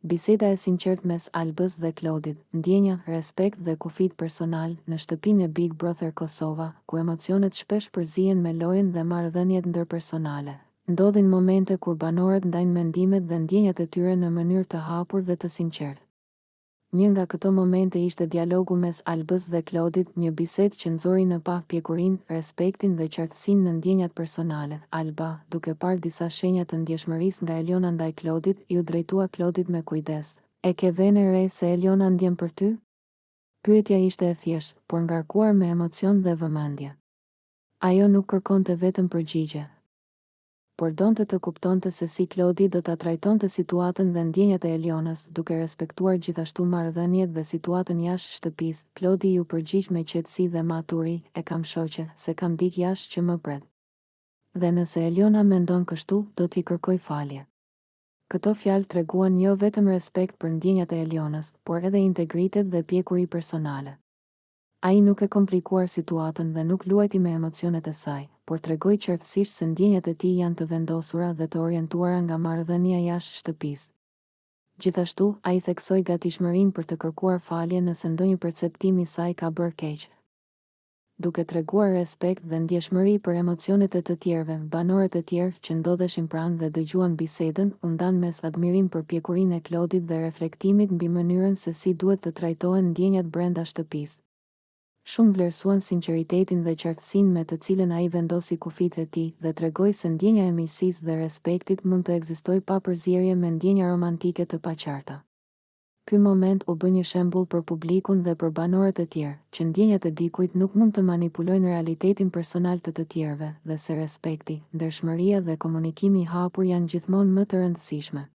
Biseda e sinqert mes Albës dhe Klodit, ndjenja, respekt dhe kufit personal në shtëpinë e Big Brother Kosova, ku emocionet shpesh përzihen me lojën dhe marrëdhëniet ndërpersonale. Ndodhin momente kur banorët ndajnë mendimet dhe ndjenjat e tyre në mënyrë të hapur dhe të sinqertë. Një nga këto momente ishte dialogu mes Albës dhe Klodit, një bisedë që nxori në pa pjekurinë, respektin dhe qartësinë në ndjenjat personale. Alba, duke parë disa shenja të ndjeshmërisë nga Eliona ndaj Klodit, ju drejtua Klodit me kujdes. E ke vënë re se Eliona ndjen për ty? Pyetja ishte e thjeshtë, por ngarkuar me emocion dhe vëmendje. Ajo nuk kërkonte vetëm përgjigje, por donte të kuptonte se si Klodi do ta trajtonte situatën dhe ndjenjat e Elionës, duke respektuar gjithashtu marrëdhëniet dhe situatën jashtë shtëpisë. Klodi ju përgjigj me qetësi dhe maturi, e kam shoqe, se kam dik jashtë që më pret. Dhe nëse Eliona mendon kështu, do t'i kërkoj falje. Këto fjalë treguan jo vetëm respekt për ndjenjat e Elionës, por edhe integritet dhe pjekuri personale. Ai nuk e komplikuar situatën dhe nuk luajti me emocionet e saj, por tregoi qartësisht se ndjenjat e tij janë të vendosura dhe të orientuara nga marrëdhënia jashtë shtëpisë. Gjithashtu, ai theksoi gatishmërinë për të kërkuar falje nëse ndonjë perceptim i saj ka bërë keq. Duke treguar respekt dhe ndjeshmëri për emocionet e të tjerëve, banorët e tjerë që ndodheshin pranë dhe dëgjuan bisedën, u ndan mes admirim për pjekurinë e Klodit dhe reflektimit mbi mënyrën se si duhet të trajtohen ndjenjat brenda shtëpisë. Shumë vlerësuan sinqeritetin dhe qartësinë me të cilën ai vendosi kufit e tij dhe tregoi se ndjenja e miqësisë dhe respektit mund të ekzistojë pa përzierje me ndjenja romantike të paqarta. Ky moment u bë një shembull për publikun dhe për banorët e tjerë, që ndjenjat e dikujt nuk mund të manipulojnë realitetin personal të tjerëve, dhe se respekti, ndershmëria dhe komunikimi i hapur janë gjithmonë më të rëndësishme.